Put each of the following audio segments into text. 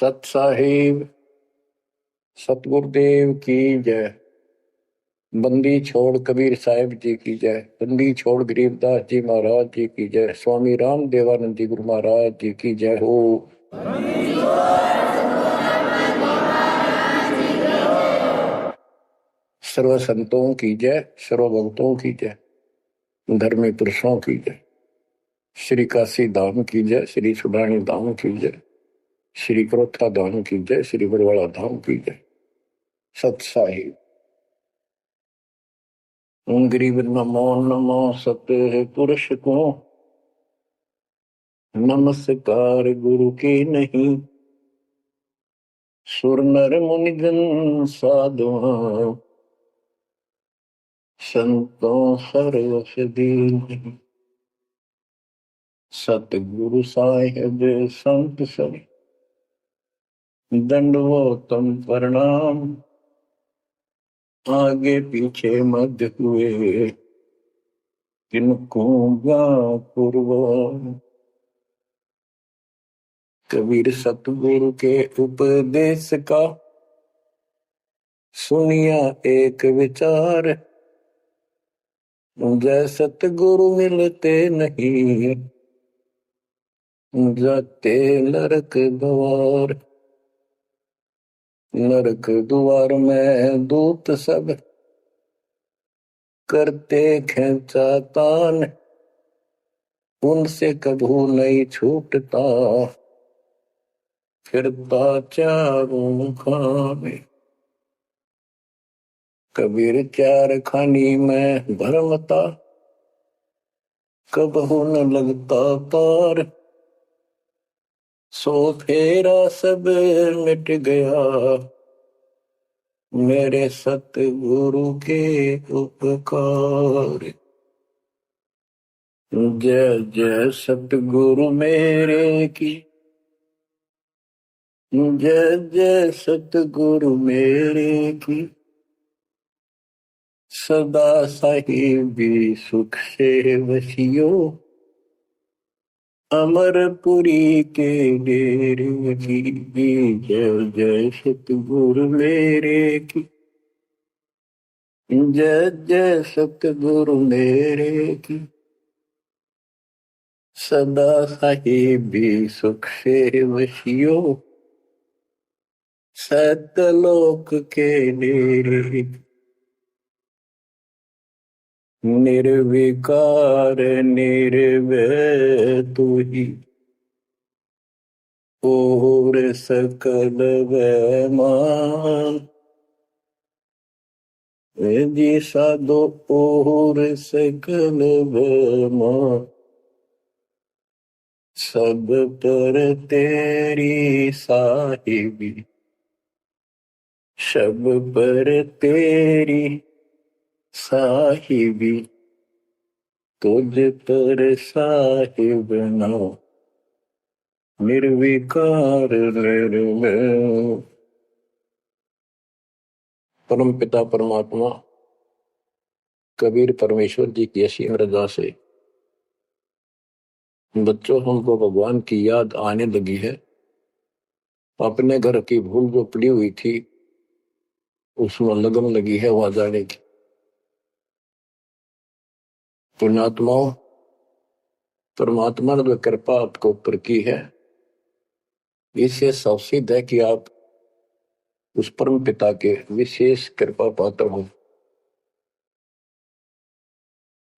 सत साहिब सतगुरुदेव की जय। बंदी छोड़ कबीर साहिब जी की जय। बंदी छोड़ गरीबदास जी महाराज जी की जय। स्वामी राम देवानंद जी गुरु महाराज जी की जय हो। सर्व संतों की जय, सर्व भक्तों की जय, धर्मी पुरुषों की जय। श्री काशी धाम की जय, श्री सुडानी धाम की जय, श्री क्रोथा धाम की जय, श्री बरवाड़ा धाम की जय। सत साहिब गरीब नमो नमो सत्य पुरुष को नमस्कार गुरु की नहीं। सुर नर मुनिजन साधुआ संतों सर्वस दीन। सतगुरु साहिब संत सब दंडवतम प्रणाम। आगे पीछे मध्य हुए किनको पूर्व। कबीर सतगुरु के उपदेश का सुनिया एक विचार। जय सतगुरु मिलते नहीं जाते नरक द्वार। नरक द्वार में दूत सब करते खेचातान। उनसे कभू नहीं छूटता फिरता चारों खाने। कबीर चार खानी में भरमता कबहू न लगता तार। सो फेरा सब मिट गया मेरे सतगुरु के उपकार। जय जय सतगुरु मेरे की जय जय सतगुरु मेरे की। सदा साहिबी सुख से वसियो अमरपुरी के डेरे की। जय जय सतगुरु मेरे की जय जय सतगुरु मेरे की। सदा साहिबी सुख से वसियो सतलोक के डेरे। निर्विकार निर्भय तू ही और सकल वैमान। जी साधो और सकल वैमान। सब पर तेरी साहिबी सब पर तेरी साहिबी। तुझ पर साहिब नो निर्विकार निर्भय। परम पिता परमात्मा कबीर परमेश्वर जी की असीम रजा से बच्चों हमको भगवान की याद आने लगी है। अपने घर की भूल जो पड़ी हुई थी उसमें लगन लगी है वहां जाने की। पुण्यात्माओं, परमात्मा ने जो कृपा आपको ऊपर की है इससे सावसिद्ध है कि आप उस परम पिता के विशेष कृपा पात्र हो।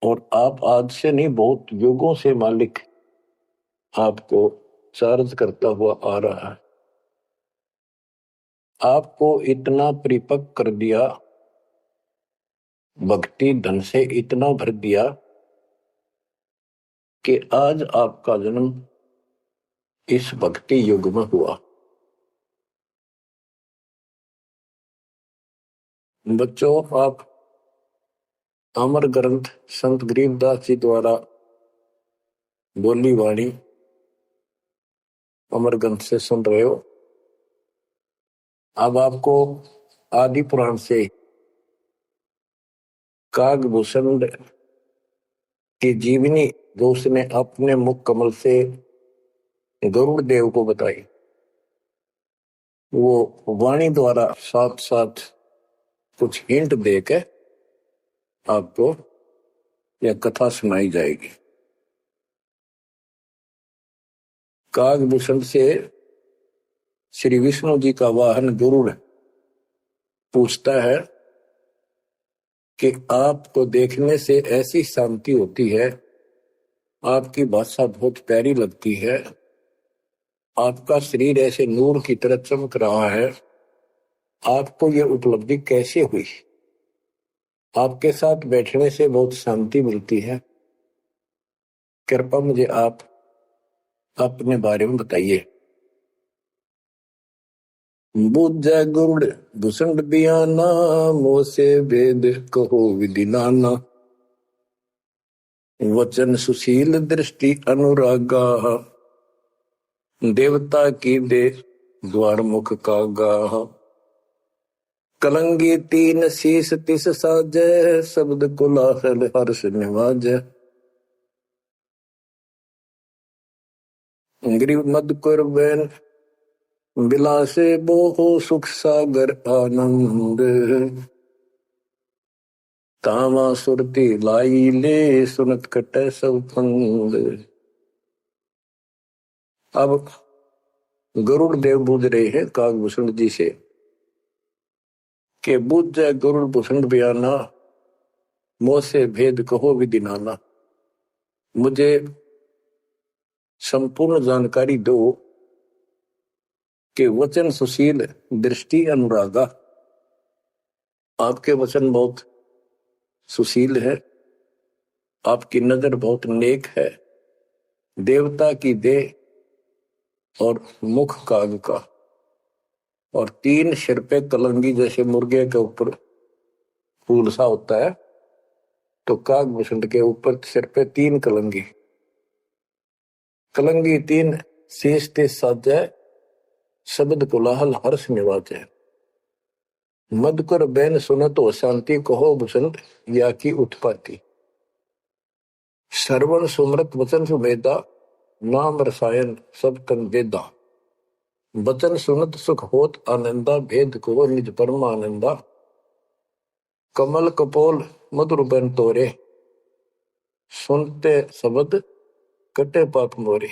और आप आज से नहीं बहुत युगों से मालिक आपको चार्ज करता हुआ आ रहा है। आपको इतना परिपक्व कर दिया, भक्ति धन से इतना भर दिया कि आज आपका जन्म इस भक्ति युग में हुआ। बच्चों, आप अमर ग्रंथ संत गरीबदास जी द्वारा बोली वाणी अमर ग्रंथ से सुन रहे हो। अब आपको आदि पुराण से कागभूषण की जीवनी जो उसने अपने मुख कमल से गरुड़ देव को बताई वो वाणी द्वारा साथ साथ कुछ हिंट देके आपको यह कथा सुनाई जाएगी। कागभूषण से श्री विष्णु जी का वाहन गरुड़ पूछता है कि आपको देखने से ऐसी शांति होती है, आपकी भाषा बहुत प्यारी लगती है, आपका शरीर ऐसे नूर की तरह चमक रहा है, आपको ये उपलब्धि कैसे हुई? आपके साथ बैठने से बहुत शांति मिलती है, कृपया मुझे आप अपने बारे में बताइए। बुझ गुरुड़ भूषण बियाना, मोह से वेद कहो विधि नाना, वचन सुशील दृष्टि अनुरागा, देवता की दे द्वार मुख कागा, कलंगी तीन शीस तिस साजय, शब्द कोलाहल हर्ष निवाजय, ग्रीव मधुकर बैन बिलासे बोहो सुख सागर आनंद, तामा सुरती लाई ले सुनत कटे सब फंद। अब गरुड़ देव बूझ रहे हैं कागभूषण जी से कि बूझ जाए गरुड़ भूषण बयाना, मोह से भेद कहो विधि नाना, मुझे संपूर्ण जानकारी दो कि वचन सुशील दृष्टि अनुरागा, आपके वचन बहुत सुशील है, आपकी नजर बहुत नेक है, देवता की देह और मुख काग का, और तीन सिर पे कलंगी जैसे मुर्गे के ऊपर फूल सा होता है, तो कागभूषण के ऊपर सिर पे तीन कलंगी, कलंगी तीन शीश ते साजय, शब्द कोलाहल हर्ष निवाजय, मधुकर बैन सुनत हो शांति, कहो भूषण या की उत्पत्ति, श्रवण सुमृत वचन सुमेधा, नाम रसायन सब तन वेदा, वचन सुनत सुख होत आनंदा, भेद को निज परम आनंदा, कमल कपोल मधुर बन तोरे, सुनते शब्द कटे पाप मोरे।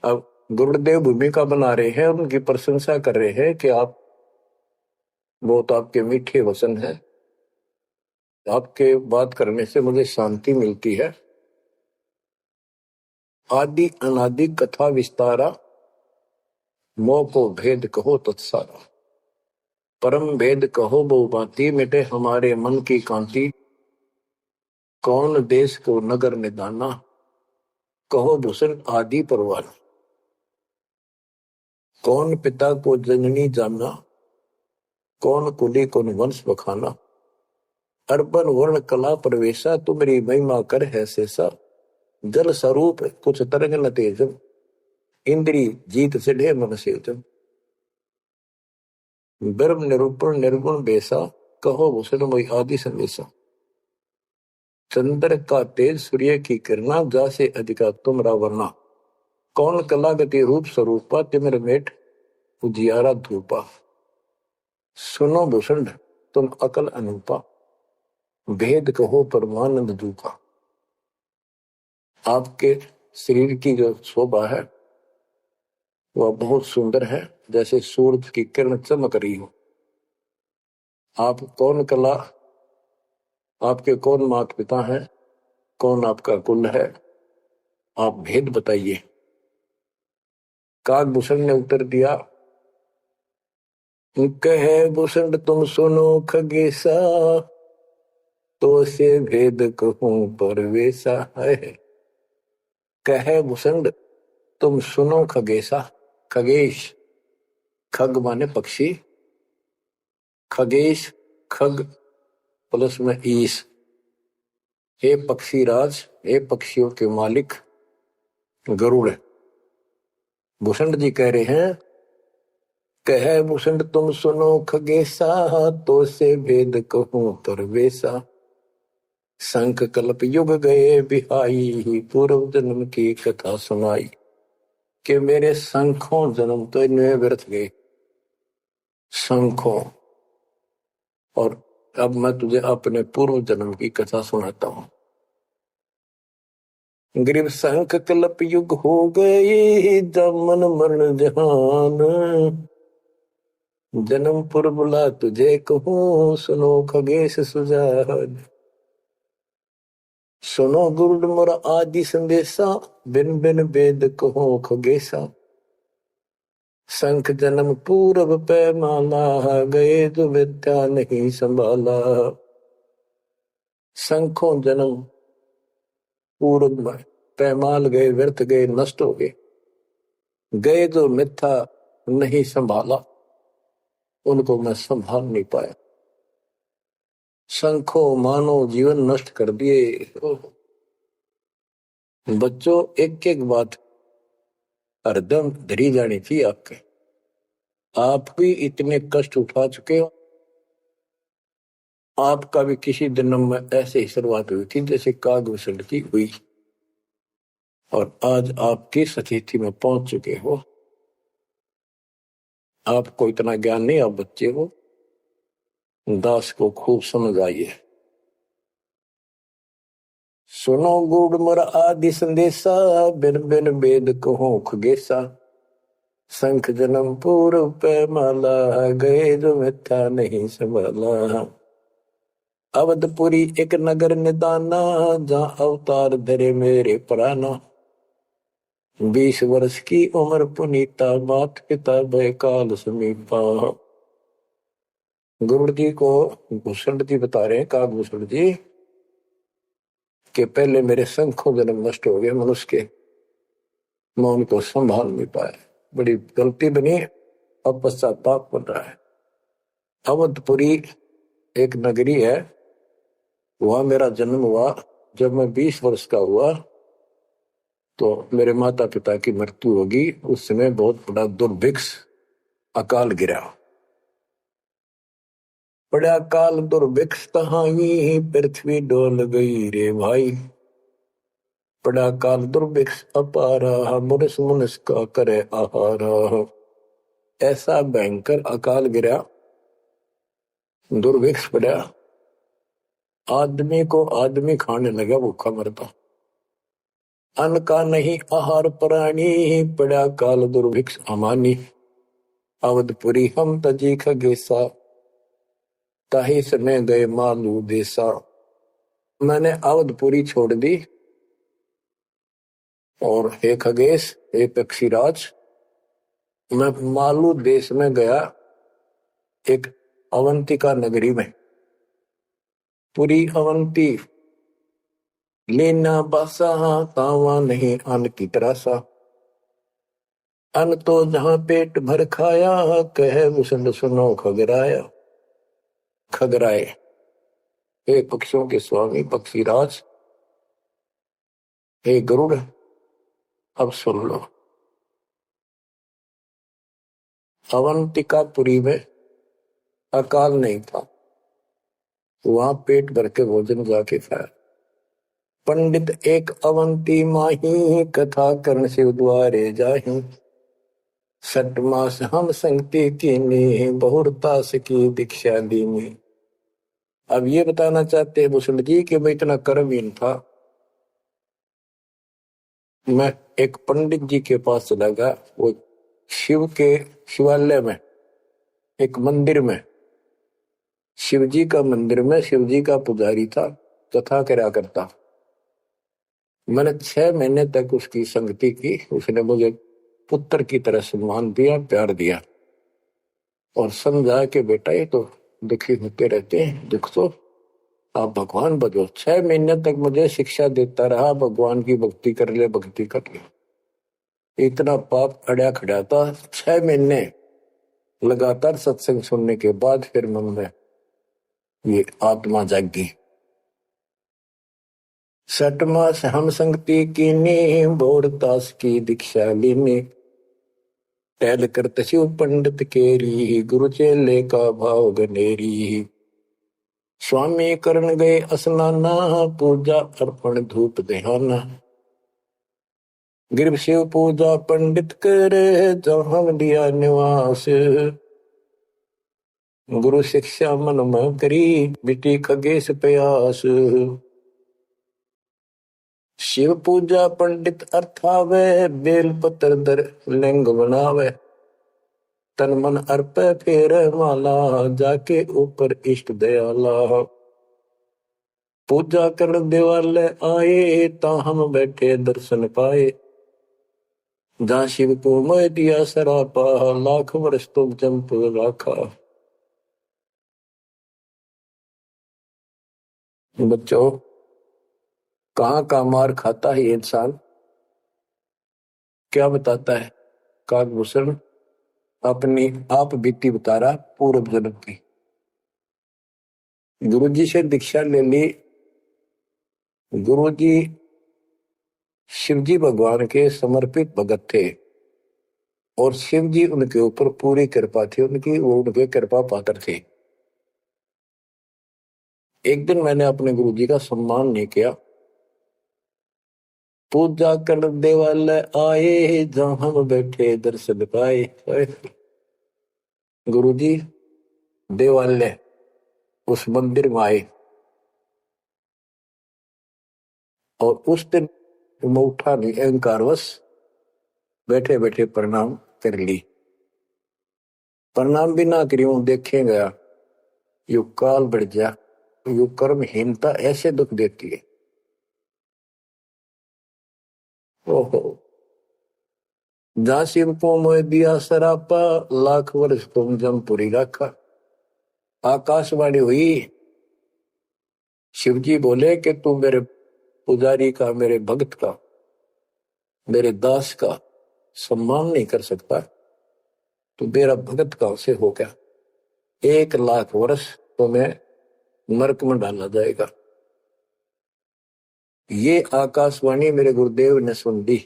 अब गुरुदेव भूमिका बना रहे हैं, उनकी प्रशंसा कर रहे हैं कि आप बहुत आपके मीठे वचन हैं, आपके बात करने से मुझे शांति मिलती है। आदि अनादि कथा विस्तारा, मोह को भेद कहो तत्सारा, परम भेद कहो बहु भांति, मिटे हमारे मन की कांति, कौन देश को नगर निदाना, कहो भूषण आदि परवान, कौन पिता को जननी जाना, कौन कुली कौन वंश बखाना, अर्पण वर्ण कला प्रवेशा, तुम्हारी महिमा कर है शेषा, जल स्वरूप कुछ तरंग न तेजम, इंद्री जीत सिढ़े मन सेजम, ब्रह्म निरूपण निर्गुण बेसा, कहो भूषण मोहि आदि संदेशा, चंद्र का तेज सूर्य की किरणा, जासे अधिका तुमरा वर्णा, कौन कला गति रूप स्वरूपा, तिमिर मेट उजियारा धूपा, सुनो भूषण तुम अकल अनूपा, भेद कहो परमानंद दूपा। आपके शरीर की जो शोभा है वह बहुत सुंदर है, जैसे सूरज की किरण चमक रही हो। आप कौन कला, आपके कौन माता पिता हैं, कौन आपका कुल है, आप भेद बताइए। कागभूषण ने उत्तर दिया, कहे भूषण तुम सुनो खगेसा, तो से भेद कहूं परवेसा है। कहे भूषण तुम सुनो खगेसा, खगेश खग माने पक्षी, खगेश खग प्लस में ईश, हे पक्षी राज, हे पक्षियों के मालिक गरुड़। भूषण जी कह रहे हैं, कहे भूषण तुम सुनो खगेसा, तो से भेद कहूं परवेसा, शंख कल्प युग गए बिहाई, पूर्व जन्म की कथा सुनाई, कि मेरे संखों जन्म तो इनमें व्यर्थ गए, संखों। और अब मैं तुझे अपने पूर्व जन्म की कथा सुनाता हूं। ग्रीव संख कल्प युग हो गए, जमन मरण जहान। जन्म पुर बुला तुझे कहूं, सुनो खगेश सुजान। सुनो गुरुड मोर आदि संदेशा, बिन बिन वेद कहो खगेशा। संख जन्म पूर्व पैमाला, गए जो विद्या नहीं संभाला। संखों जन्म पूर्व में पैमाल गए, व्यर्थ गए, नष्ट हो गए। गए जो मिथ्या नहीं संभाला, उनको मैं संभाल नहीं पाया। संखों मानो जीवन नष्ट कर दिए। बच्चों, एक एक बात हरदम धरी जानी थी आपके। आप भी इतने कष्ट उठा चुके हो। आपका भी किसी जन्म में ऐसे ही शुरुआत हुई थी जैसे कागभूषण की हुई, और आज आपकी स्थिति में पहुंच चुके हो। आपको इतना ज्ञान नहीं, आप बच्चे हो। दास को खूब समझ आइए। सुनो गुड़ मर आदि संदेशा, बिन बिन वेद कहो खगेशा। संख जन्म पूर्व पैमाला, गए जो मिथ्या नहीं संभाला। अवधपुरी एक नगर निदाना, जहाँ अवतार धरे मेरे प्राणा। 20 वर्ष की उम्र पुनीता, मात पिता भय काल समीपा। गुरु जी को भूषण जी बता रहे हैं, का भूषण जी कि पहले मेरे संखों जन्म नष्ट हो गए मनुष्य के, मैं उनको संभाल नहीं पाया। बड़ी गलती बनी, अब पश्चाताप बन रहा है। अवधपुरी एक नगरी है, वहां मेरा जन्म हुआ। जब मैं 20 वर्ष का हुआ तो मेरे माता पिता की मृत्यु होगी। उस समय बहुत बड़ा दुर्भिक्ष अकाल गिरा। बड़ा काल दुर्भिक्ष तहाई, पृथ्वी डोल गई रे भाई। बड़ा काल दुर्भिक्ष अपारा, मुनिस मुनिस का करे आहारा। ऐसा भयंकर अकाल गिरा, दुर्भिक्ष पड़ा, आदमी को आदमी खाने लगा, भूखा मरता। अन्न का नहीं आहार प्राणी, पड़ा काल दुर्भिक्ष अमानी। अवधपुरी हम तजी खगेसा, ताही समय गए मालू देसा। मैंने अवधपुरी छोड़ दी, और हे खगेश, हे पक्षीराज, मैं मालू देश में गया, एक अवंतिका नगरी में। पूरी अवंती लेना बासा, तावा नहीं अन्न की तरासा। अन्न तो जहां पेट भर खाया, कहे मुसंड सुनो खगराया। खगराए, हे पक्षियों के स्वामी पक्षीराज, हे गरुड़, अब सुन लो। अवंतिकापुरी में अकाल नहीं था, वहां पेट भर के भोजन जाके खाया। पंडित एक अवंती माही, कथा कर्ण शिव द्वारे जाही। 6 मास हम संगति कीनी, बहुरतास की दीक्षा दीनी। अब ये बताना चाहते हैं भूषण जी कि मैं इतना कर्महीन था। मैं एक पंडित जी के पास चला गया, वो शिव के शिवालय में, एक मंदिर में, शिव जी का मंदिर में शिव जी का पुजारी था, कथा करा करता। मैंने 6 महीने तक उसकी संगति की। उसने मुझे पुत्र की तरह सम्मान दिया, प्यार दिया, और समझा कि बेटा ये तो दुखी होते रहते हैं, दुख तो आप भगवान बनो। 6 महीने तक मुझे शिक्षा देता रहा, भगवान की भक्ति कर ले, भक्ति कर ले। इतना पाप अड़ा खड़ा था। 6 महीने लगातार सत्संग सुनने के बाद फिर मन में ये आत्मा जागी। 6 मास हम संगति कीनी, बोरदास की दीक्षा लीनी। टहल करत शिव पंडित केरी, गुरु चेले का भाव गनेरी। स्वामी करण गए स्नाना, पूजा अर्पण धूप देहाना। गिर शिव पूजा पंडित करे, जहाँ लिया निवास। गुरु शिक्षा मन में करी, मिटी खगेश प्यास। शिव पूजा पंडित अर्थावे, बेल पत्र दर लिंग बनावे। तन मन अर्प फेर माला, जाके ऊपर इष्ट दयाला। पूजा कर दिवाले आए, ता हम बैठे दर्शन पाए। जहाँ शिव को मैं दिया सरापा, लाख वर्ष तुम जंप राखा। बच्चों, कहाँ का मार खाता है इंसान, क्या बताता है काकभूषण? अपनी आप बीती बता रहा पूर्व जन्म की। गुरुजी से दीक्षा ले ली। गुरुजी शिवजी भगवान के समर्पित भगत थे और शिवजी उनके ऊपर पूरी कृपा थी उनकी, वो उनके कृपा पात्र थे। एक दिन मैंने अपने गुरुजी का सम्मान नहीं किया। पूजा कर देवाल आए, जहां हम बैठे दर्शन पाए। गुरुजी देवालय उस मंदिर में आए और उस दिन मैं उठा नहीं, अहंकारवश बैठे बैठे प्रणाम कर ली। प्रणाम भी ना करी, देखे गया यु काल बढ़ जा, यु कर्महीनता ऐसे दुख देती है। ओहो, जहां शिव को मोह दिया सरापा, लाख वर्ष तुम जमपुरी रखा। आकाशवाणी हुई, शिवजी बोले कि तू मेरे पुजारी का, मेरे भक्त का, मेरे दास का सम्मान नहीं कर सकता, तो मेरा भगत कहां से हो गया? 1 लाख वर्ष तुम्हें नरक में डाला जाएगा। ये आकाशवाणी मेरे गुरुदेव ने सुन ली।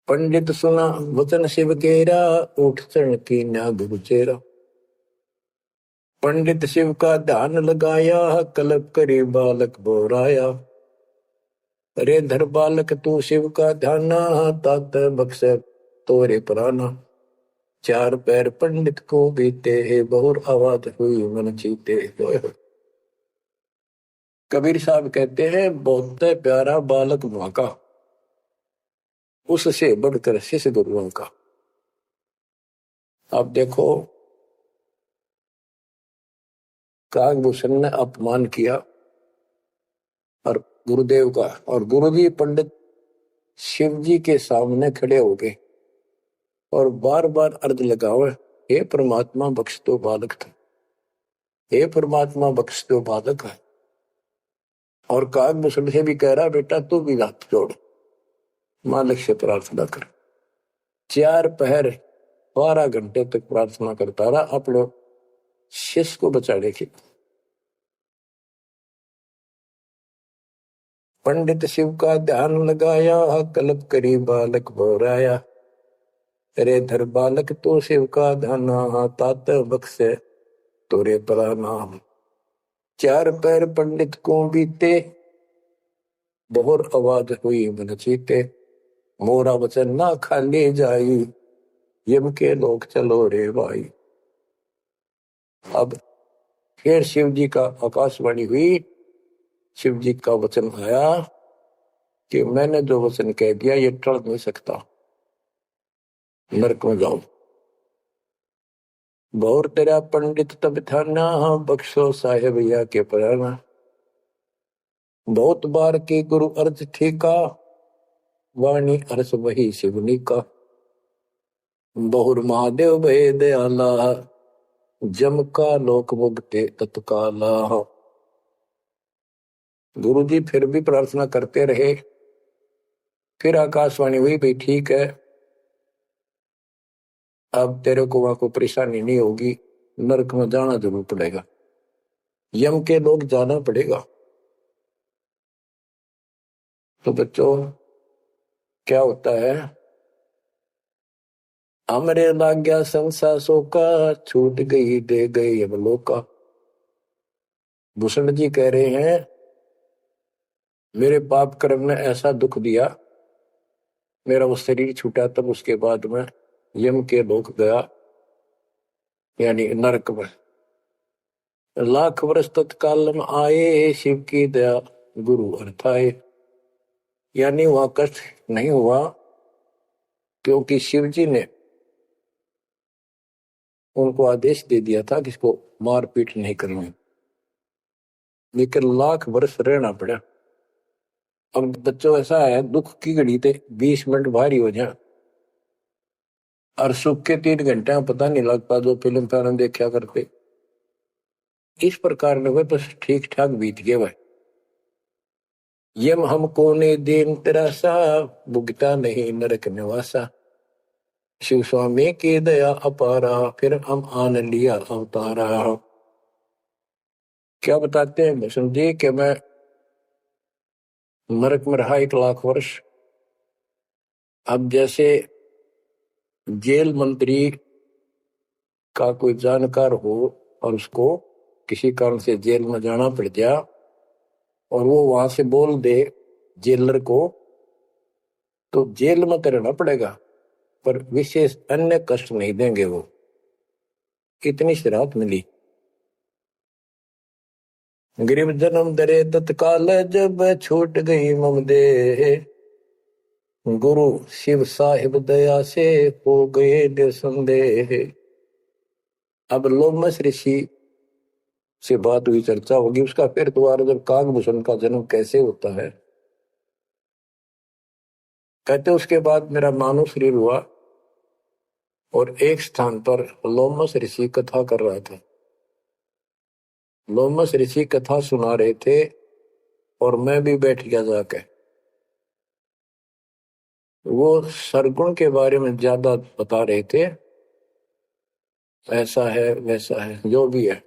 पंडित सुना वचन शिव केरा, उठ चरण की न्या गुरु चेरा। पंडित शिव का ध्यान लगाया, कल्प करी बालक बोराया। अरे धर बालक तू शिव का ध्याना, तात बख्श तोरे प्राणा। 4 पैर पंडित को बीते, बहुर आवाज हुई मन चीते। कबीर साहब कहते हैं, बहुत प्यारा बालक वहां का, उससे बढ़कर शिष्य गुरुओं का। आप देखो, काकभूषण ने अपमान किया और गुरुदेव का, और गुरुजी पंडित शिवजी के सामने खड़े हो गए और बार बार अर्ज लगावे, हे परमात्मा बख्श दो बालक था, हे परमात्मा बख्श दो बालक है। और काकभूषण से भी कह रहा, बेटा तू भी हाथ जोड़, मालिक से प्रार्थना कर। 4 पहर 12 घंटे तक प्रार्थना करता रहा अपने शिष्य को बचाने की। पंडित शिव का ध्यान लगाया, कल्प करी बालक बोराया। अरे धर बालक तो शिव का ध्यान, तात बख्शे तोरे प्रणाम। 4 पैर पंडित को बीते, बहुर आवाज हुई मन चीते। मोरा वचन ना खाली जाई, यम के लोग चलो रे भाई। अब फिर शिव जी का आकाशवाणी हुई, शिव जी का वचन आया कि मैंने जो वचन कह दिया ये टल नहीं सकता, नरक में जाओ। बहुर तेरा पंडित तब थाना, बख्शो साहेब या के पराना। बहुत बार की गुरु अर्ज ठीका, वाणी अर्स वही शिवनी का। बहुर महादेव भय दयाला, जम का लोक मुक्ते तत्काला। गुरु जी फिर भी प्रार्थना करते रहे। फिर आकाशवाणी हुई, भाई ठीक है, अब तेरे को वहां को परेशानी नहीं होगी, नरक में जाना जरूर पड़ेगा, यम के लोग जाना पड़ेगा। तो बच्चों, क्या होता है? हमरे लाग गया संसासों का, छूट गई दे गए यमलोका। भूषण जी कह रहे हैं, मेरे पाप कर्म ने ऐसा दुख दिया मेरा वो शरीर छूटा, तब उसके बाद में यम के लोक गया, यानी नरक में। लाख वर्ष तत्काल में आए, शिव की दया गुरु अर्थाए। यानी वहां कष्ट नहीं हुआ, क्योंकि शिव जी ने उनको आदेश दे दिया था कि इसको मारपीट नहीं करनी। लेकिन लाख वर्ष रहना पड़ा। अब बच्चों ऐसा है, दुख की घड़ी ते 20 मिनट भारी हो जाए और सुख के 3 घंटे में पता नहीं लगता, जो फिल्म फिल्म देखा करते। इस प्रकार में वह बस ठीक ठाक बीत गए। वह यम हमको ने दिन तेरासा, भुगता नहीं नरक निवासा। शिव स्वामी की दया अपारा, फिर हम आन लिया अवतारा। क्या बताते हैं भूषण जी कि मैं नरक में रहा 1 लाख वर्ष। अब जैसे जेल मंत्री का कोई जानकार हो और उसको किसी कारण से जेल में जाना पड़ गया, और वो वहां से बोल दे जेलर को, तो जेल में तो रहना पड़ेगा, पर विशेष अन्य कष्ट नहीं देंगे वो। इतनी सी राहत मिली। गरीब जन्म दरे तत्काल, जब छूट गई मम देह। गुरु शिव साहिब दया से हो गए निसंदेह। अब लोमस ऋषि से बात हुई, चर्चा होगी उसका फिर दोबारा, जब कागभूषण का जन्म कैसे होता है। कहते उसके बाद मेरा मानव शरीर हुआ और एक स्थान पर लोमस ऋषि कथा कर रहा था। लोमस ऋषि कथा सुना रहे थे और मैं भी बैठ गया जाके। वो सरगुण के बारे में ज्यादा बता रहे थे, ऐसा है वैसा है जो भी है।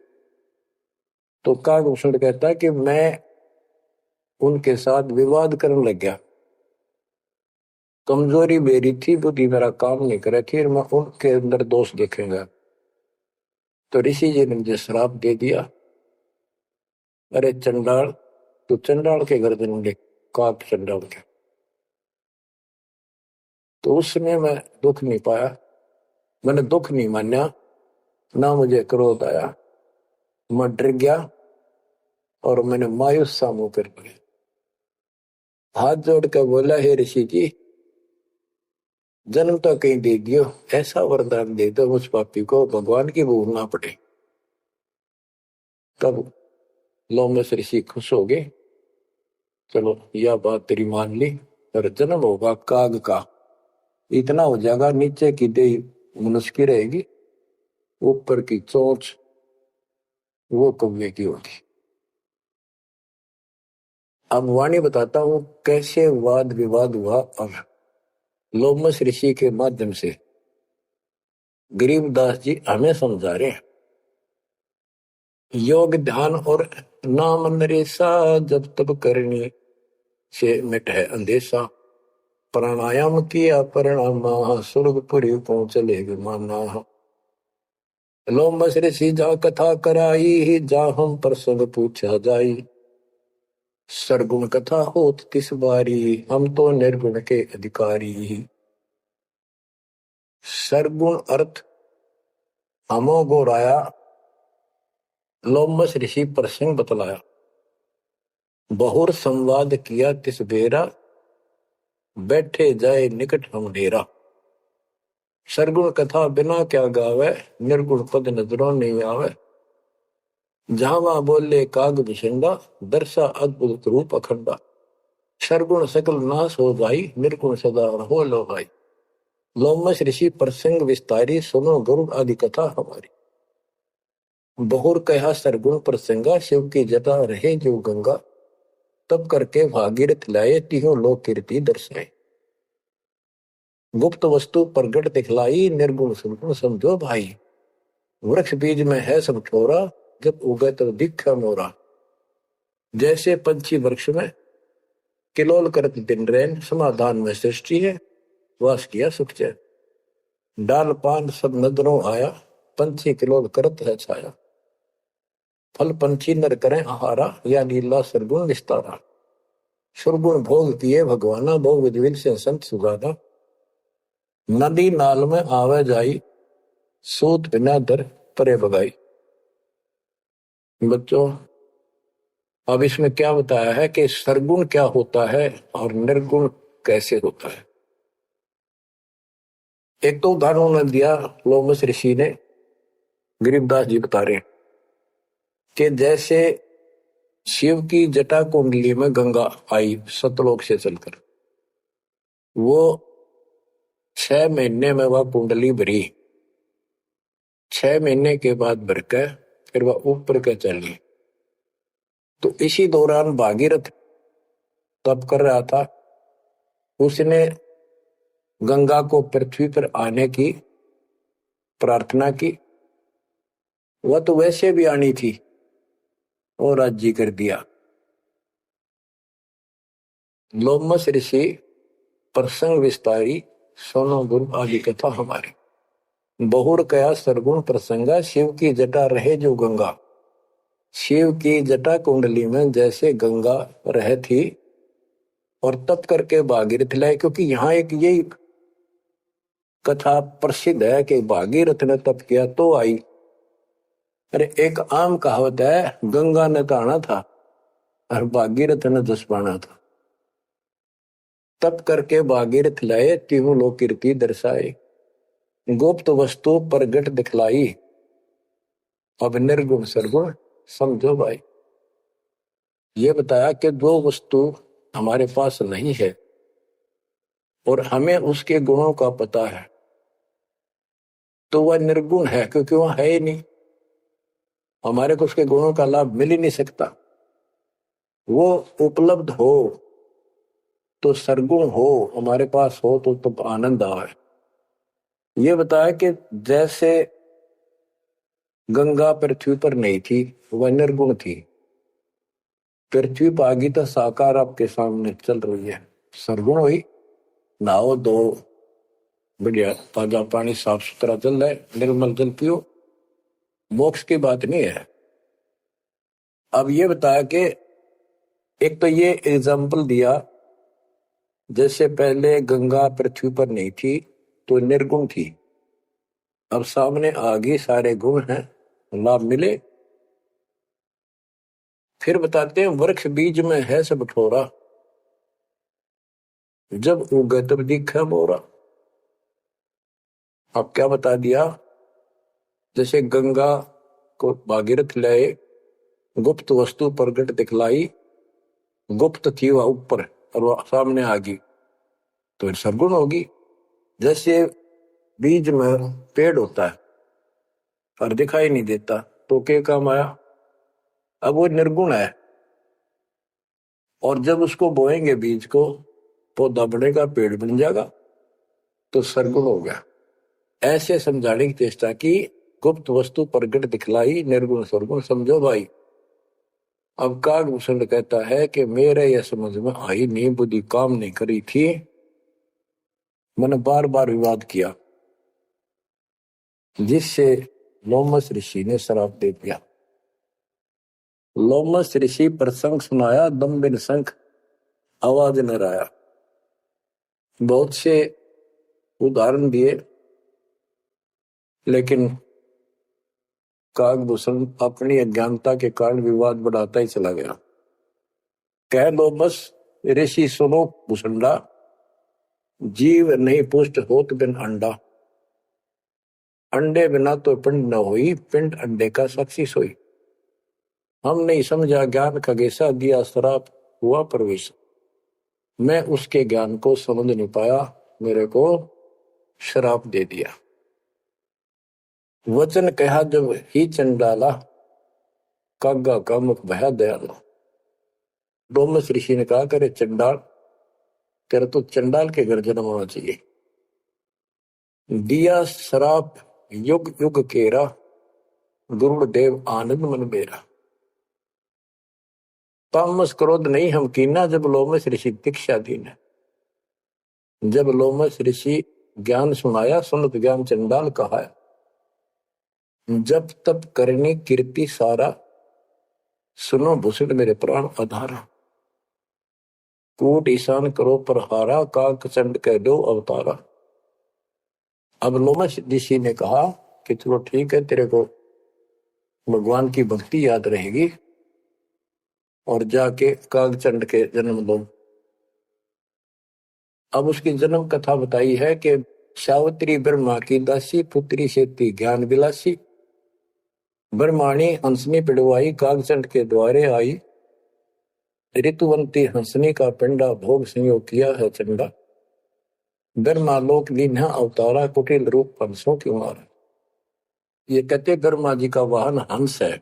तो कागभूषण कहता है कि मैं उनके साथ विवाद करने लग गया। कमजोरी मेरी थी, बुद्धि मेरा काम नहीं करे थी, मैं उनके अंदर दोष देखेंगा। तो ऋषि जी ने मुझे श्राप दे दिया, अरे चंडाल, तू चंडाल के घर जन्म, काक चंडाल के। तो उस समय मैं दुख नहीं पाया, मैंने दुख नहीं माना, ना मुझे क्रोध आया। मैं डर गया और मैंने मायूस सा मुंह कर लिया। हाथ जोड़कर बोला, हे ऋषि जी, जन्म तो कहीं दे दियो, ऐसा वरदान दे दो उस पापी को भगवान की भूल ना पड़े। तब लोमस ऋषि खुश हो गए, चलो यह बात तेरी मान ली, पर जन्म होगा काग का। इतना हो जाएगा, नीचे की देह मनुष्य की रहेगी, ऊपर की चोंच वो कौवे की होगी। अब वाणी बताता हूं कैसे वाद विवाद हुआ। और लोमस ऋषि के माध्यम से गरीबदास जी हमें समझा रहे हैं, योग ध्यान और नाम नरेसा, जब तब करने से मिट है अंधेसा। प्राणायाम किया परिणाम, स्वर्गपुरी पहुंच ले माना। लोमस ऋषि जा कथा कराई, जा हम प्रसंग पूछा जाई। सरगुण कथा होत तिस बारी, हम तो निर्गुण के अधिकारी। सरगुण अर्थ हमो गोराया, लोमस ऋषि प्रसंग बतलाया। बहुर संवाद किया तिस बेरा, बैठे जाए निकट हम डेरा। सरगुण कथा बिना क्या गावे, निर्गुण पद नजरों नहीं आवे। जहां वहां बोले काग भिषंडा, दर्शा अद्भुत रूप अखंडा। सरगुण सकल नाश हो जाई, निर्गुण सदा हो लो भाई। लोमस ऋषि प्रसंग विस्तारी, सुनो गरुड़ आदि कथा हमारी। बहुर कहा सरगुण प्रसंगा, शिव की जटा रहे जो गंगा। तब करके भागीरथ लाए, तिहो लोक कीर्ति दर्शाए। गुप्त वस्तु प्रगट दिखलाई, निर्गुण सुनगुण समझो भाई। वृक्ष बीज में है सब ठोरा, जब उगे तो दिखा मोरा। जैसे पंछी वृक्ष में किलोल करत दिन रैन, समाधान में सृष्टि है, वास किया सुख चैन। डाल पान सब नजरों आया, पंछी किलोल करत है छाया। फल पंछी नर करें आहारा, या लीला सरगुण विस्तारा। सुरगुण भोग किए भगवाना, भोग विधिविल से संत सुगाना। नदी नाल में आवे जाई, सूत बिना दर परे बगाई। बच्चों, अब इसमें क्या बताया है कि सरगुण क्या होता है और निर्गुण कैसे होता है। एक तो उदाहरण उन्होंने दिया लोमस ऋषि ने, गरीबदास जी बता रहे हैं कि जैसे शिव की जटा कुंडली में गंगा आई सतलोक से चलकर, वो 6 महीने में वह कुंडली भरी, 6 महीने के बाद भर के फिर वह ऊपर के चली। तो इसी दौरान भागीरथ तप कर रहा था, उसने गंगा को पृथ्वी पर आने की प्रार्थना की। वह तो वैसे भी आनी थी और राज्य कर दिया। लोमस ऋषि प्रसंग विस्तारी सोनो गुरु आदि कथा हमारी। बहुर कया सरगुण प्रसंगा, शिव की जटा रहे जो गंगा। शिव की जटा कुंडली में जैसे गंगा रह थी और तप करके भागीरथ लाए, क्योंकि यहाँ एक यही कथा प्रसिद्ध है कि भागीरथ ने तप किया तो आई। अरे एक आम कहावत है, गंगा ने तो आना था और भागीरथ ने जस पाना था। तप करके भागीरथ लाए, तीनों लोक कीर्ति दर्शाए, गुप्त वस्तु प्रगट दिखलाई, अब निर्गुण सरगुण समझो भाई। ये बताया कि दो वस्तु हमारे पास नहीं है और हमें उसके गुणों का पता है, तो वह निर्गुण है, क्योंकि वह है ही नहीं, हमारे को उसके गुणों का लाभ मिल ही नहीं सकता। वो उपलब्ध हो तो सरगुण हो, हमारे पास हो तो तब आनंद आए। ये बताया कि जैसे गंगा पृथ्वी पर नहीं थी, वह निर्गुण थी, पृथ्वी पर आ गई तो साकार आपके सामने चल रही है, सरगुण हुई। नहाओ दो, बढ़िया ताजा पानी, साफ सुथरा जल है, निर्मल जल पियो, मोक्ष की बात नहीं है। अब ये बताया कि एक तो ये एग्जाम्पल दिया, जैसे पहले गंगा पृथ्वी पर नहीं थी तो निर्गुण थी, अब सामने आ गई, सारे गुण हैं, लाभ मिले। फिर बताते हैं वृक्ष बीज में है सब ठोरा, जब उगे तब दिखे मोरा। अब क्या बता दिया, जैसे गंगा को भागीरथ लाए, गुप्त वस्तु प्रगट दिखलाई, गुप्त थी वह ऊपर और वह सामने आ गई तो सरगुण होगी। जैसे बीज में पेड़ होता है और दिखाई नहीं देता तो क्या काम आया, अब वो निर्गुण है, और जब उसको बोएंगे बीज को, पौधा बनेगा, पेड़ बन जाएगा, तो सरगुण हो गया। ऐसे समझाने की चेष्टा की, गुप्त वस्तु प्रगट दिखलाई, निर्गुण सरगुण समझो भाई। अब कागभूषण कहता है कि मेरे यह समझ में आई नहीं, बुद्धि काम नहीं करी थी, मैंने बार बार विवाद किया, जिससे लोमस ऋषि ने श्राप दे दिया। लोमस ऋषि प्रसंग सुनाया, दम बिन शंख आवाज न आया। बहुत से उदाहरण दिए, लेकिन कागभूषण अपनी अज्ञानता के कारण विवाद बढ़ाता ही चला गया। कह लो बस ऋषि सुनो भूषंडा, जीव नहीं पुष्ट होत बिन अंडा। अंडे बिना तो पिंड न हुई, पिंड अंडे का साक्षी सोई। हम नहीं समझा ज्ञान खगेशा, दिया श्राप हुआ प्रवेश। मैं उसके ज्ञान को समझ नहीं पाया, मेरे को श्राप दे दिया। वचन कहा जब ही चंडाला, कागा का मुख भया दयाला। लोमस ऋषि ने कहा, करे चंडाल, तेरा तो चंडाल के घर जन्म होना चाहिए। दिया श्राप युग युग केरा, गुरुदेव आनंद मन बेरा। तामस क्रोध नहीं हम कीना, जब लोमस ऋषि दीक्षा दीन। जब लोमस ऋषि ज्ञान सुनाया, सुनत ज्ञान चंडाल कहा। जब तब करनी कीर्ति सारा, सुनो भूषण मेरे प्राण आधारा। कूट ईशान करो प्रहारा, काक चंड कह दो अवतारा। अब लोमस ऋषि ने कहा कि चलो ठीक है, तेरे को भगवान की भक्ति याद रहेगी और जाके कागचंड के जन्म दो। अब उसकी जन्म कथा बताई है कि सावित्री ब्रह्मा की दासी, पुत्री से थी ज्ञान विलासी। ब्रह्माणी हंसनी पिड़वाई, कागचंड के द्वारे आई। ऋतुवंती हंसनी का पिंडा, भोग संयोग किया है चंडा। ब्रह्मा लोक दीन्हा अवतारा, कुटिल रूप हंसों की मारा। ये कहते ब्रह्मा जी का वाहन हंस है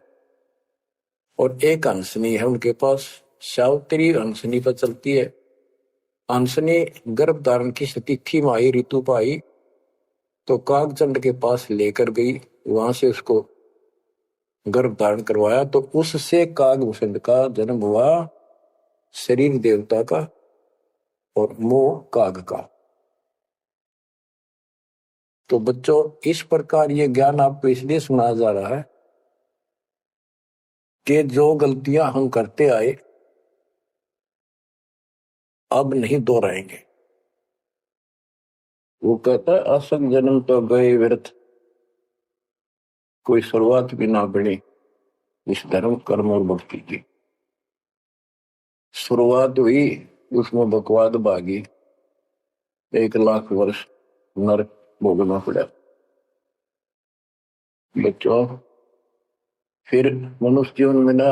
और एक हंसनी है उनके पास। सावित्री हंसनी पर चलती है। हंसनी गर्भ धारण की तिथि में आई, ऋतु पर आई तो कागचंद के पास लेकर गई, वहां से उसको गर्भ धारण करवाया। तो उससे कागभूषण का जन्म हुआ, शरीर देवता का और मोह काग का। तो बच्चों, इस प्रकार ये ज्ञान आपको इसलिए सुनाया जा रहा है कि जो गलतियां हम करते आए अब नहीं दोहराएंगे। वो कहता है असंग जन्म तो गए व्यर्थ, कोई शुरुआत भी ना बनी इस धर्म कर्म और भक्ति की। शुरुआत हुई, उसमें बकवाद भागी, 1 लाख वर्ष नरक भोगना पड़ा। बच्चों, फिर मनुष्य जीवन में ना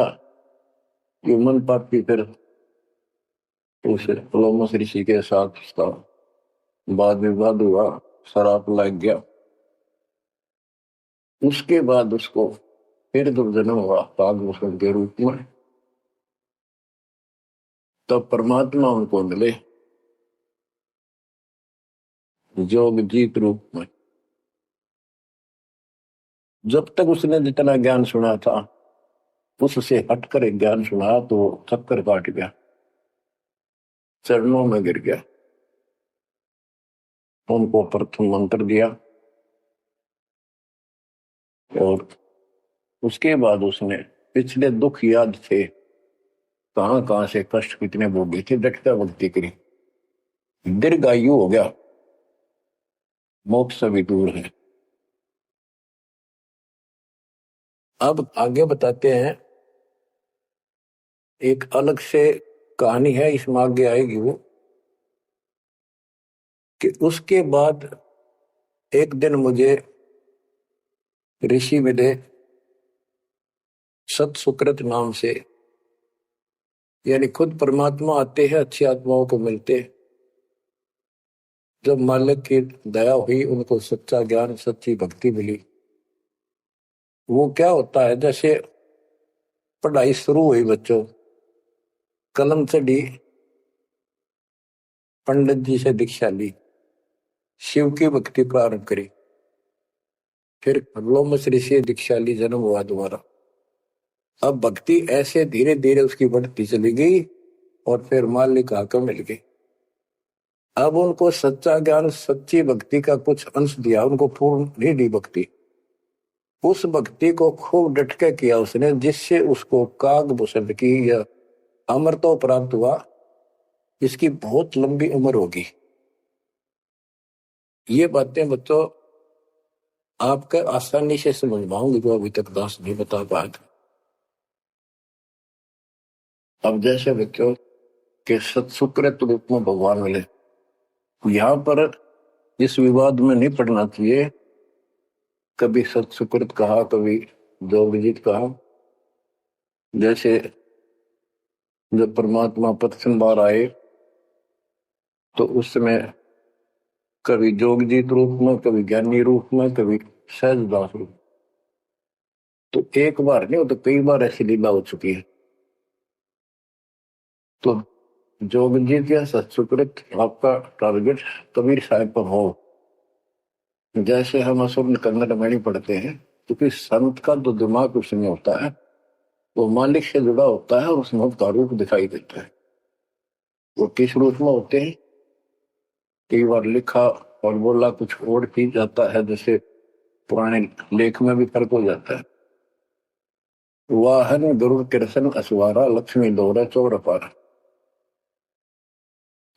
ह्यूमन पापी फिर उस लोमस ऋषि के साथ उसका वाद विवाद हुआ, शराब लग गया। उसके बाद उसको फिर दुर्जन्म हुआ कागभूषण के रूप में। तब परमात्मा उनको मिले जोग जीत रूप में। जब तक उसने जितना ज्ञान सुना था उससे हटकर एक ज्ञान सुना तो थक्कर काट गया, चरणों में गिर गया। उनको प्रथम मंत्र दिया और उसके बाद उसने पिछले दुख याद थे, कहां कहां से कष्ट कितने भोगे थे, डटकर भक्ति करी, दीर्घायु हो गया, मोक्ष भी दूर है। अब आगे बताते हैं, एक अलग से कहानी है, इसमें आगे आएगी वो, कि उसके बाद एक दिन मुझे ऋषि मिले सत सुकृत नाम से, यानी खुद परमात्मा आते हैं, अच्छी आत्माओं को मिलते। जब मालिक की दया हुई, उनको सच्चा ज्ञान सच्ची भक्ति मिली। वो क्या होता है, जैसे पढ़ाई शुरू हुई बच्चों, कलम चढ़ी, पंडित जी से दीक्षा ली, शिव की भक्ति प्रारंभ करी, फिर लोमस ऋषि दीक्षा ली, जन्म हुआ दोबारा। अब भक्ति ऐसे धीरे धीरे उसकी बढ़ती चली गई और फिर मालिक आकर मिल गई। अब उनको सच्चा ज्ञान सच्ची भक्ति का कुछ अंश दिया, उनको पूर्ण नहीं दी भक्ति। उस भक्ति को खूब डटके किया उसने, जिससे उसको कागभूषण की या अमरता प्राप्त हुआ। इसकी बहुत लंबी उम्र होगी। ये बातें बच्चों आपका आसानी से समझ पाऊंगी जो अभी तक दास नहीं बता पाए। अब जैसे बच्चों के सत्सुकृत रूप में भगवान मिले, यहां पर इस विवाद में नहीं पड़ना चाहिए, कभी सत्सुकृत कहा, कभी जोगजीत कहा। जैसे जब परमात्मा प्रथम बार आए तो उस समय कभी जोगजीत रूप में, कभी ज्ञानी रूप में, कभी सहजदास रूप। तो एक बार नहीं, वो तो कई बार ऐसी लीला हो चुकी है। तो जोगजीत या सत्सुकृत आपका टारगेट कबीर साहब पर हो। जैसे हम असुर कन्नड़ में नहीं पढ़ते हैं, क्योंकि संत का जो दिमाग उसमें होता है वो मालिक से जुड़ा होता है और उसमें उसका रूप दिखाई देता है। वो किस रूप में होते हैं, कई बार लिखा और बोला कुछ और भी जाता है, जैसे पुराने लेख में भी फर्क हो जाता है। वाहन गरुड़ कृष्ण असवारा, लक्ष्मी दौरा चौर पारा।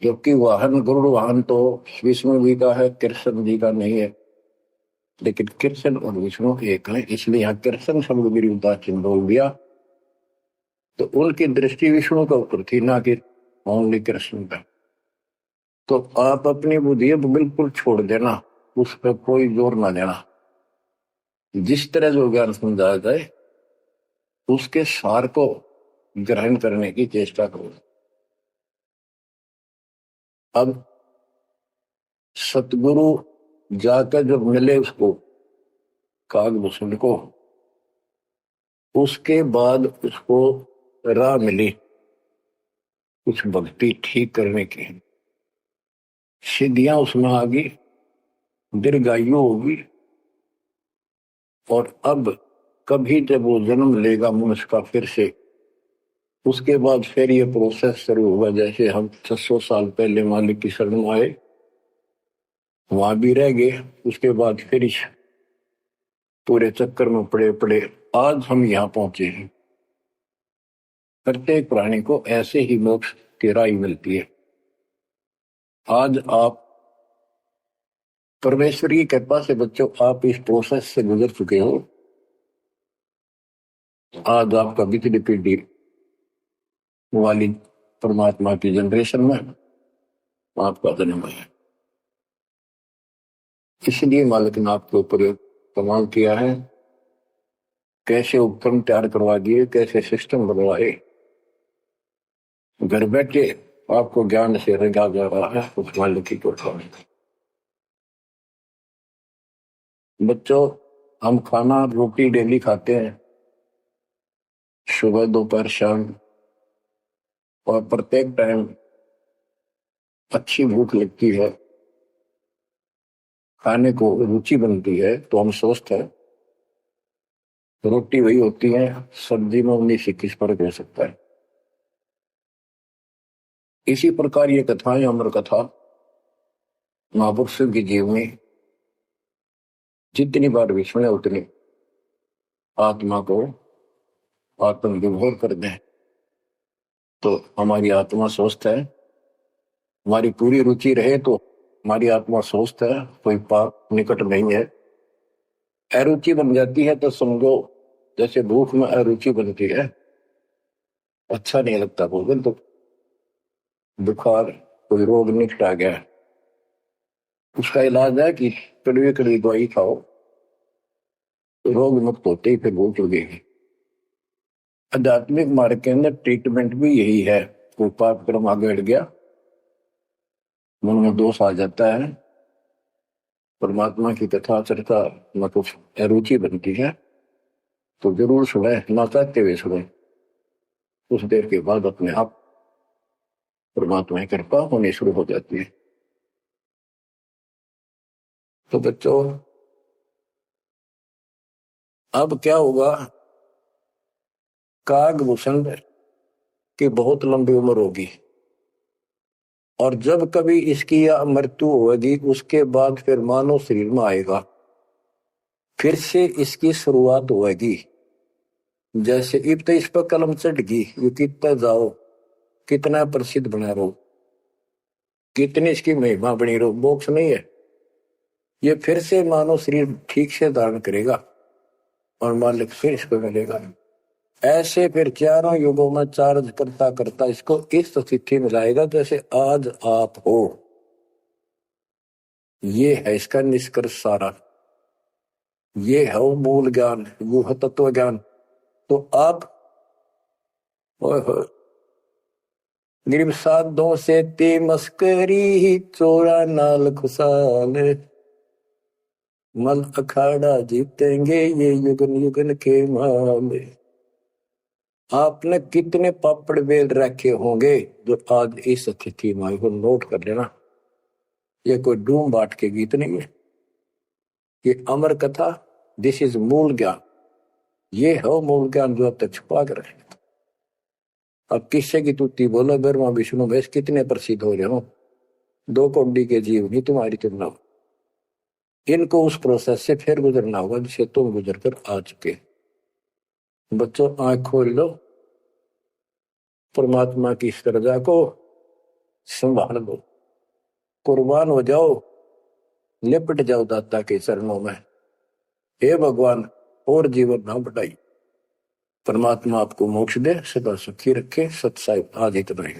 जबकि वाहन गरुड़ वाहन तो विष्णु जी का है, कृष्ण जी का नहीं है। लेकिन कृष्ण और विष्णु एक है, इसलिए यहाँ कृष्ण शब्द मेरी उदासीन बोल दिया। तो उनकी दृष्टि विष्णु के ऊपर थी, ना कि ओनली कृष्ण का। तो आप अपनी बुद्धि अब बिल्कुल छोड़ देना, उस पर कोई जोर ना देना। जिस तरह जो ज्ञान समझाया जाए उसके सार को ग्रहण करने की चेष्टा करो। अब सतगुरु जाकर जब मिले उसको, कागभूषण को, उसके बाद उसको राह मिली कुछ भक्ति ठीक करने की, सिद्धियां उसमें आ गई, दीर्घायु होगी। और अब कभी जब वो जन्म लेगा मनुष्य का फिर से, उसके बाद फिर ये प्रोसेस शुरू होगा। जैसे हम 600 साल पहले मालिक की शरण में आए, वहां भी रह गए, उसके बाद फिर इस पूरे चक्कर में पड़े पड़े आज हम यहाँ पहुंचे हैं। प्रत्येक प्राणी को ऐसे ही मोक्ष की राह मिलती है। आज आप परमेश्वर की कृपा से बच्चों आप इस प्रोसेस से गुजर चुके हो। आज आपका बिजली पीढ़ी वाली परमात्मा की जनरेशन में आपका जन्म है। इसलिए मालिक ने आपके ऊपर कमाल किया है, कैसे उपकरण तैयार करवा दिए, कैसे सिस्टम बनवाए, घर बैठे आपको ज्ञान से रंगा जा रहा है उस मालिक की कृपा में। बच्चों, हम खाना रोटी डेली खाते हैं, सुबह दोपहर शाम, और प्रत्येक टाइम अच्छी भूख लगती है, खाने को रुचि बनती है, तो हम स्वस्थ है। रोटी वही होती है, सब्जी में 19-21 फर्क हो सकता है। इसी प्रकार ये कथाएं, अमर कथा महापुरुषों की जीवनी जितनी बार भी सुने उतनी आत्मा को आत्म विभोर कर दें, तो हमारी आत्मा स्वस्थ है। हमारी पूरी रुचि रहे तो हमारी आत्मा स्वस्थ है, कोई पाप निकट नहीं है। अरुचि बन जाती है तो समझो जैसे भूख में अरुचि बनती है, अच्छा नहीं लगता भोजन, तो बुखार कोई रोग निकट आ गया, उसका इलाज है कि कड़वी कड़वी दवाई खाओ, रोग मुक्त होते ही फिर भूख लगेगी। आध्यात्मिक मार्ग के अंदर ट्रीटमेंट भी यही है। कोई पाप कर्म आगे बढ़ गया, मन में दोष आ जाता है, परमात्मा की कथा चर्चा में कुछ अरुचि बनती है, तो जरूर सुने, ना चाहते हुए सुने। कुछ देर के बाद अपने आप परमात्मा की कृपा होनी शुरू हो जाती है। तो बच्चों, अब क्या होगा, कागभूषण की बहुत लंबी उम्र होगी, और जब कभी इसकी मृत्यु होगी उसके बाद फिर मानव शरीर में आएगा, फिर से इसकी शुरुआत होगी। जैसे इब तो इस पर कलम चढ़ गई, ये कितना जाओ, कितना प्रसिद्ध बना रहो, कितनी इसकी महिमा बनी रहो, मोक्ष नहीं है। ये फिर से मानव शरीर ठीक से धारण करेगा और मालिक फिर इसको मिलेगा। ऐसे फिर चारों युगों में चार्ज करता करता इसको इस स्थिति में लाएगा जैसे आज आप हो। ये है इसका निष्कर्ष सारा, ये है वो मूल ज्ञान, वो है तत्व ज्ञान। तो आप निर्विषादों से ते मस्करी, चोरा नाल खुशाल, मल अखाड़ा जीतेंगे ये युगन युगन के माल। आपने कितने पापड़ बेल रखे होंगे जो आज इस स्थिति में को नोट कर लेना। ये कोई डूम बाट के गीत नहीं है, ये अमर कथा, दिस इज मूल ज्ञान। ये है मूल ज्ञान जो अब तक छुपा कर रहे। अब किससे की तुत्ती बोलो, ब्रह्मा विष्णु महेश कितने प्रसिद्ध हो रहे हो, दो कौड़ी के जीव नहीं तुम्हारी तुलना। इनको उस प्रोसेस से फिर गुजरना होगा जिसे तुम गुजर कर आ चुके। बच्चों, आंख खोल लो, परमात्मा की इस रजा को संभाल लो, कुर्बान हो जाओ, लिपट जाओ दाता के चरणों में। हे भगवान और जीवन ना बढ़ाई। परमात्मा आपको मोक्ष दे, सदा सुखी रखे। सत साहिब आज इतना ही।